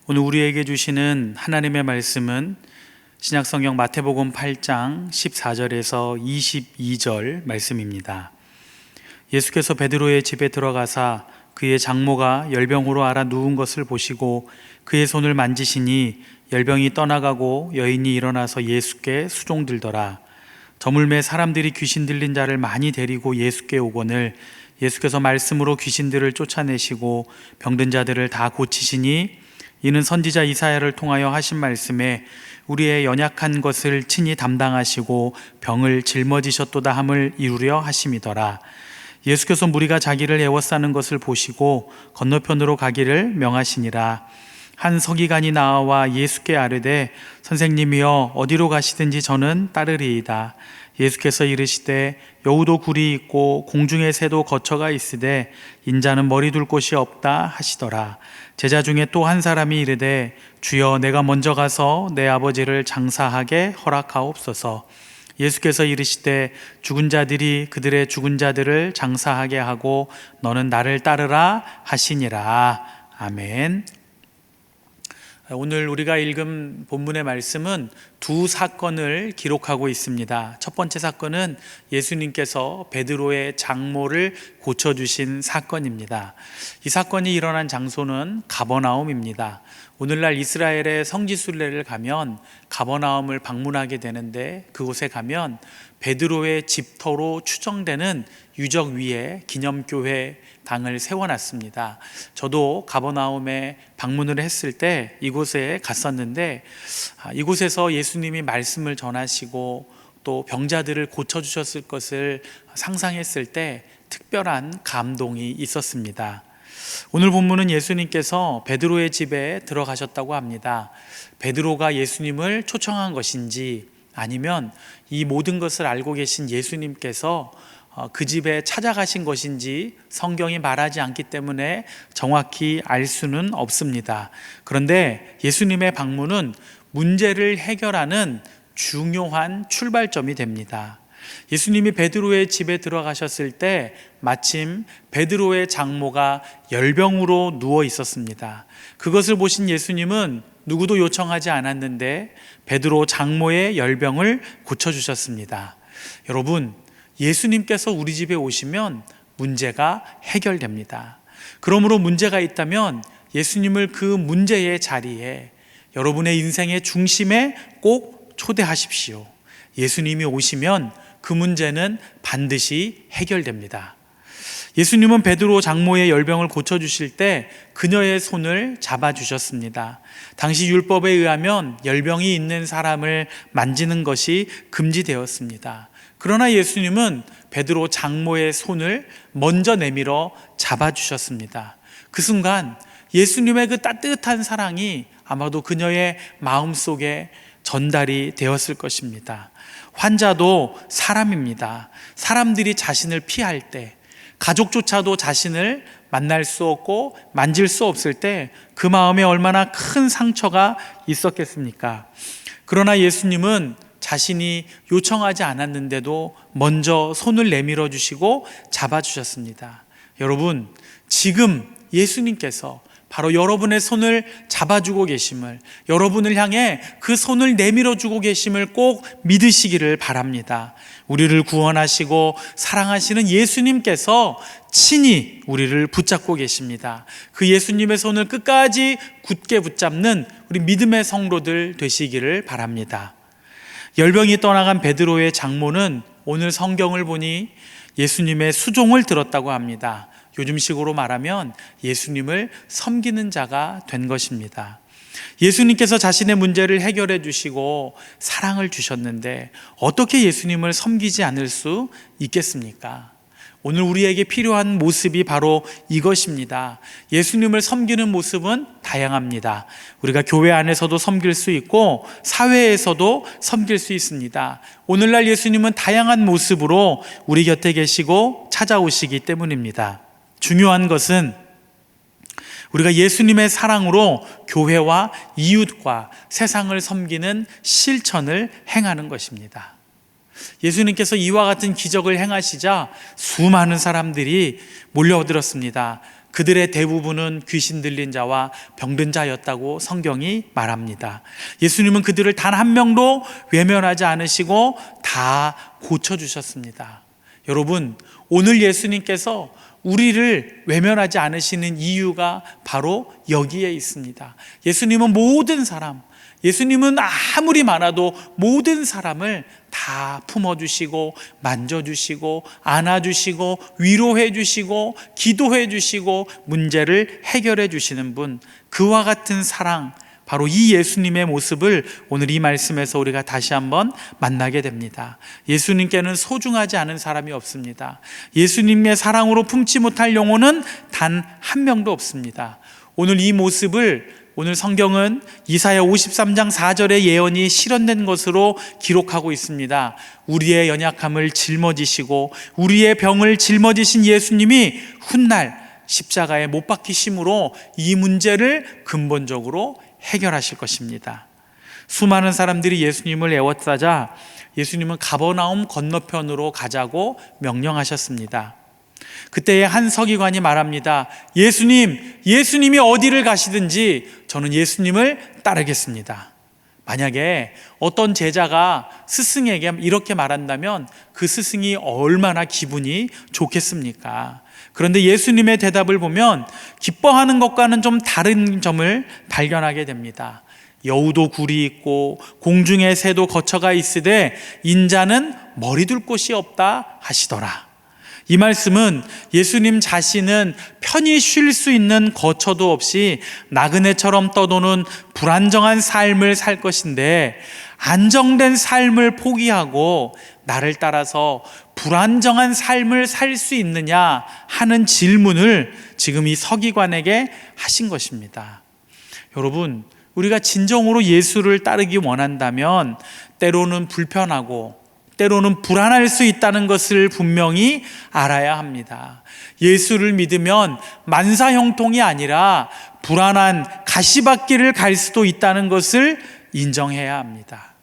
오늘 우리에게 주시는 하나님의 말씀은 신약성경 마태복음 8장 14절에서 22절 말씀입니다. 예수께서 베드로의 집에 들어가사 그의 장모가 열병으로 앓아 누운 것을 보시고 그의 손을 만지시니 열병이 떠나가고 여인이 일어나서 예수께 수종들더라. 저물매 사람들이 귀신 들린 자를 많이 데리고 예수께 오거늘 예수께서 말씀으로 귀신들을 쫓아내시고 병든 자들을 다 고치시니 이는 선지자 이사야를 통하여 하신 말씀에 우리의 연약한 것을 친히 담당하시고 병을 짊어지셨도다 함을 이루려 하심이더라. 예수께서 무리가 자기를 애워싸는 것을 보시고 건너편으로 가기를 명하시니라. 한 서기관이 나와 예수께 아뢰되 선생님이여 어디로 가시든지 저는 따르리이다. 예수께서 이르시되 여우도 굴이 있고 공중의 새도 거처가 있으되 인자는 머리 둘 곳이 없다 하시더라. 제자 중에 또 한 사람이 이르되 주여 내가 먼저 가서 내 아버지를 장사하게 허락하옵소서. 예수께서 이르시되 죽은 자들이 그들의 죽은 자들을 장사하게 하고 너는 나를 따르라 하시니라. 아멘. 오늘 우리가 읽은 본문의 말씀은 두 사건을 기록하고 있습니다. 첫 번째 사건은 예수님께서 베드로의 장모를 고쳐주신 사건입니다. 이 사건이 일어난 장소는 가버나움입니다. 오늘날 이스라엘의 성지순례를 가면 가버나움을 방문하게 되는데 그곳에 가면 베드로의 집터로 추정되는 유적 위에 기념교회 당을 세워놨습니다. 저도 가버나움에 방문을 했을 때 이곳에 갔었는데 이곳에서 예수님이 말씀을 전하시고 또 병자들을 고쳐주셨을 것을 상상했을 때 특별한 감동이 있었습니다. 오늘 본문은 예수님께서 베드로의 집에 들어가셨다고 합니다. 베드로가 예수님을 초청한 것인지 아니면 이 모든 것을 알고 계신 예수님께서 그 집에 찾아가신 것인지 성경이 말하지 않기 때문에 정확히 알 수는 없습니다. 그런데 예수님의 방문은 문제를 해결하는 중요한 출발점이 됩니다. 예수님이 베드로의 집에 들어가셨을 때 마침 베드로의 장모가 열병으로 누워 있었습니다. 그것을 보신 예수님은 누구도 요청하지 않았는데 베드로 장모의 열병을 고쳐주셨습니다. 여러분, 예수님께서 우리 집에 오시면 문제가 해결됩니다. 그러므로 문제가 있다면 예수님을 그 문제의 자리에 여러분의 인생의 중심에 꼭 초대하십시오. 예수님이 오시면 그 문제는 반드시 해결됩니다. 예수님은 베드로 장모의 열병을 고쳐주실 때 그녀의 손을 잡아주셨습니다. 당시 율법에 의하면 열병이 있는 사람을 만지는 것이 금지되었습니다. 그러나 예수님은 베드로 장모의 손을 먼저 내밀어 잡아주셨습니다. 그 순간 예수님의 그 따뜻한 사랑이 아마도 그녀의 마음속에 전달이 되었을 것입니다. 환자도 사람입니다. 사람들이 자신을 피할 때, 가족조차도 자신을 만날 수 없고 만질 수 없을 때 그 마음에 얼마나 큰 상처가 있었겠습니까? 그러나 예수님은 자신이 요청하지 않았는데도 먼저 손을 내밀어 주시고 잡아주셨습니다. 여러분, 지금 예수님께서 바로 여러분의 손을 잡아주고 계심을, 여러분을 향해 그 손을 내밀어 주고 계심을 꼭 믿으시기를 바랍니다. 우리를 구원하시고 사랑하시는 예수님께서 친히 우리를 붙잡고 계십니다. 그 예수님의 손을 끝까지 굳게 붙잡는 우리 믿음의 성도들 되시기를 바랍니다. 열병이 떠나간 베드로의 장모는 오늘 성경을 보니 예수님의 수종을 들었다고 합니다. 요즘식으로 말하면 예수님을 섬기는 자가 된 것입니다. 예수님께서 자신의 문제를 해결해 주시고 사랑을 주셨는데 어떻게 예수님을 섬기지 않을 수 있겠습니까? 오늘 우리에게 필요한 모습이 바로 이것입니다. 예수님을 섬기는 모습은 다양합니다. 우리가 교회 안에서도 섬길 수 있고 사회에서도 섬길 수 있습니다. 오늘날 예수님은 다양한 모습으로 우리 곁에 계시고 찾아오시기 때문입니다. 중요한 것은 우리가 예수님의 사랑으로 교회와 이웃과 세상을 섬기는 실천을 행하는 것입니다. 예수님께서 이와 같은 기적을 행하시자 수많은 사람들이 몰려들었습니다. 그들의 대부분은 귀신 들린 자와 병든 자였다고 성경이 말합니다. 예수님은 그들을 단 한 명도 외면하지 않으시고 다 고쳐주셨습니다. 여러분, 오늘 예수님께서 우리를 외면하지 않으시는 이유가 바로 여기에 있습니다. 예수님은 모든 사람, 예수님은 아무리 많아도 모든 사람을 다 품어주시고 만져주시고 안아주시고 위로해 주시고 기도해 주시고 문제를 해결해 주시는 분, 그와 같은 사랑, 바로 이 예수님의 모습을 오늘 이 말씀에서 우리가 다시 한번 만나게 됩니다. 예수님께는 소중하지 않은 사람이 없습니다. 예수님의 사랑으로 품지 못할 영혼은 단 한 명도 없습니다. 오늘 이 모습을 오늘 성경은 이사야 53장 4절의 예언이 실현된 것으로 기록하고 있습니다. 우리의 연약함을 짊어지시고 우리의 병을 짊어지신 예수님이 훗날 십자가에 못 박히심으로 이 문제를 근본적으로 해결하실 것입니다. 수많은 사람들이 예수님을 애워싸자 예수님은 가버나움 건너편으로 가자고 명령하셨습니다. 그때에 한 서기관이 말합니다. 예수님이 어디를 가시든지 저는 예수님을 따르겠습니다. 만약에 어떤 제자가 스승에게 이렇게 말한다면 그 스승이 얼마나 기분이 좋겠습니까? 그런데 예수님의 대답을 보면 기뻐하는 것과는 좀 다른 점을 발견하게 됩니다. 여우도 굴이 있고 공중의 새도 거처가 있으되 인자는 머리 둘 곳이 없다 하시더라. 이 말씀은 예수님 자신은 편히 쉴 수 있는 거처도 없이 나그네처럼 떠도는 불안정한 삶을 살 것인데, 안정된 삶을 포기하고 나를 따라서 불안정한 삶을 살 수 있느냐 하는 질문을 지금 이 서기관에게 하신 것입니다. 여러분, 우리가 진정으로 예수를 따르기 원한다면 때로는 불편하고 때로는 불안할 수 있다는 것을 분명히 알아야 합니다. 예수를 믿으면 만사형통이 아니라 불안한 가시밭길을 갈 수도 있다는 것을 인정해야 합니다.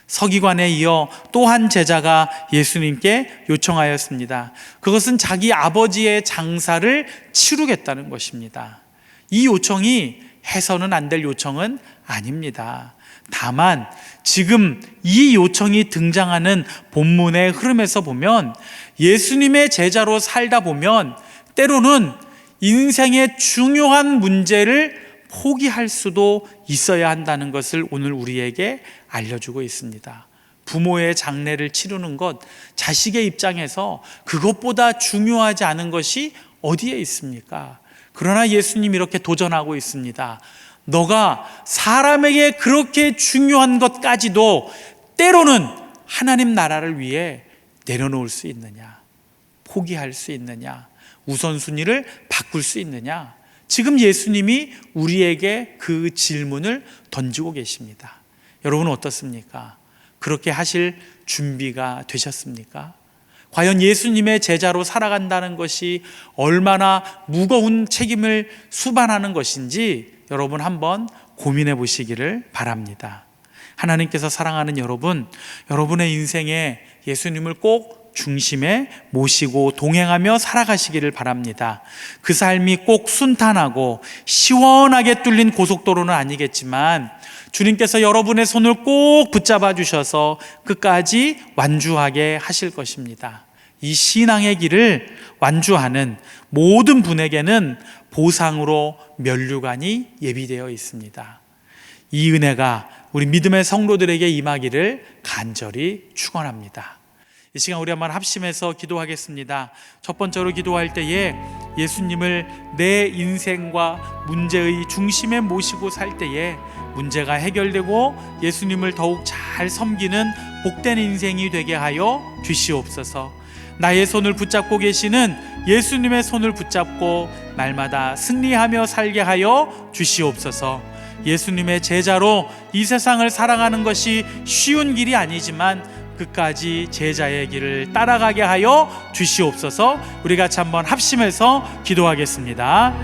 서기관에 이어 또 한 제자가 예수님께 요청하였습니다. 그것은 자기 아버지의 장사를 치르겠다는 것입니다. 이 요청이 해서는 안 될 요청은 아닙니다. 다만 지금 이 요청이 등장하는 본문의 흐름에서 보면 예수님의 제자로 살다 보면 때로는 인생의 중요한 문제를 포기할 수도 있어야 한다는 것을 오늘 우리에게 알려주고 있습니다. 부모의 장례를 치르는 것, 자식의 입장에서 그것보다 중요하지 않은 것이 어디에 있습니까? 그러나 예수님 이렇게 도전하고 있습니다. 너가 사람에게 그렇게 중요한 것까지도 때로는 하나님 나라를 위해 내려놓을 수 있느냐? 포기할 수 있느냐? 우선순위를 바꿀 수 있느냐? 지금 예수님이 우리에게 그 질문을 던지고 계십니다. 여러분 어떻습니까? 그렇게 하실 준비가 되셨습니까? 과연 예수님의 제자로 살아간다는 것이 얼마나 무거운 책임을 수반하는 것인지 여러분 한번 고민해 보시기를 바랍니다. 하나님께서 사랑하는 여러분, 여러분의 인생에 예수님을 꼭 중심에 모시고 동행하며 살아가시기를 바랍니다. 그 삶이 꼭 순탄하고 시원하게 뚫린 고속도로는 아니겠지만 주님께서 여러분의 손을 꼭 붙잡아 주셔서 끝까지 완주하게 하실 것입니다. 이 신앙의 길을 완주하는 모든 분에게는 보상으로 면류관이 예비되어 있습니다. 이 은혜가 우리 믿음의 성도들에게 임하기를 간절히 축원합니다. 이 시간 우리 한번 합심해서 기도하겠습니다. 첫 번째로 기도할 때에 예수님을 내 인생과 문제의 중심에 모시고 살 때에 문제가 해결되고 예수님을 더욱 잘 섬기는 복된 인생이 되게 하여 주시옵소서. 나의 손을 붙잡고 계시는 예수님의 손을 붙잡고 날마다 승리하며 살게 하여 주시옵소서. 예수님의 제자로 이 세상을 살아가는 것이 쉬운 길이 아니지만 끝까지 제자의 길을 따라가게 하여 주시옵소서. 우리 같이 한번 합심해서 기도하겠습니다.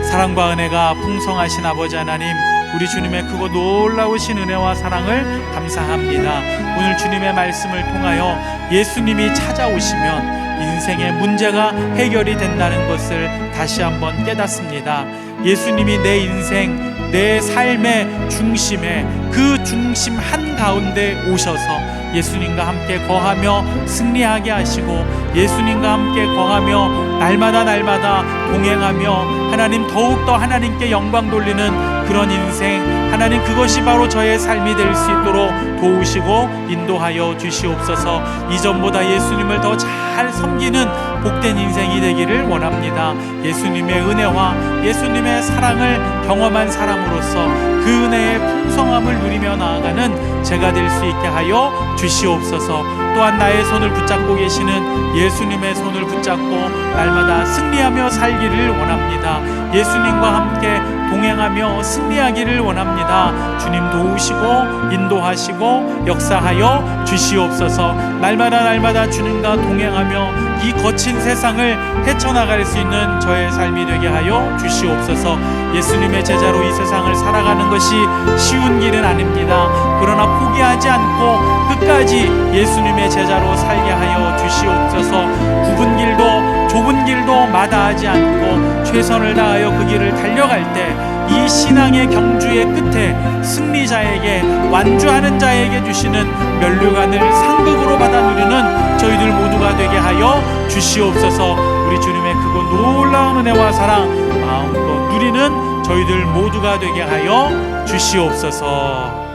사랑과 은혜가 풍성하신 아버지 하나님, 우리 주님의 크고 놀라우신 은혜와 사랑을 감사합니다. 오늘 주님의 말씀을 통하여 예수님이 찾아오시면 인생의 문제가 해결이 된다는 것을 다시 한번 깨닫습니다. 예수님이 내 인생, 내 삶의 중심에, 그 중심 한가운데 오셔서 예수님과 함께 거하며 승리하게 하시고, 예수님과 함께 거하며 날마다 동행하며 하나님 더욱더 하나님께 영광 돌리는 그런 인생, 하나님 그것이 바로 저의 삶이 될 수 있도록 도우시고 인도하여 주시옵소서. 이전보다 예수님을 더 잘 섬기는 복된 인생이 되기를 원합니다. 예수님의 은혜와 예수님의 사랑을 경험한 사람으로서 그 은혜의 풍성함을 누리며 나아가는 제가 될 수 있게 하여 주시옵소서. 또한 나의 손을 붙잡고 계시는 예수님의 손을 붙잡고 날마다 승리하며 살기를 원합니다. 예수님과 함께 동행하며 승리하기를 원합니다. 주님 도우시고 인도하시고 역사하여 주시옵소서. 날마다 주님과 동행하며 이 거친 세상을 헤쳐나갈 수 있는 저의 삶이 되게 하여 주시옵소서. 예수님의 제자로 이 세상을 살아가는 것이 쉬운 길은 아닙니다. 그러나 포기하지 않고 끝까지 예수님의 제자로 살게 하여 주시옵소서. 굽은 길도 좁은 길도 마다하지 않고 최선을 다하여 그 길을 달려갈 때 이 신앙의 경주의 끝에 승리자에게, 완주하는 자에게 주시는 면류관을 상급으로 받아 누리는 저희들 모두가 되게 하여 주시옵소서. 우리 주님의 크고 놀라운 은혜와 사랑 마음껏 누리는 저희들 모두가 되게 하여 주시옵소서.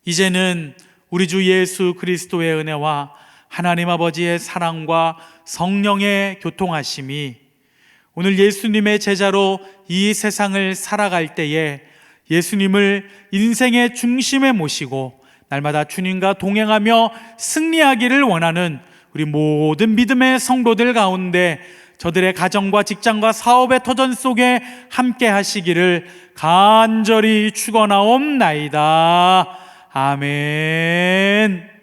이제는 우리 주 예수 그리스도의 은혜와 하나님 아버지의 사랑과 성령의 교통하심이 오늘 예수님의 제자로 이 세상을 살아갈 때에 예수님을 인생의 중심에 모시고 날마다 주님과 동행하며 승리하기를 원하는 우리 모든 믿음의 성도들 가운데 저들의 가정과 직장과 사업의 터전 속에 함께 하시기를 간절히 축원하옵나이다. 아멘.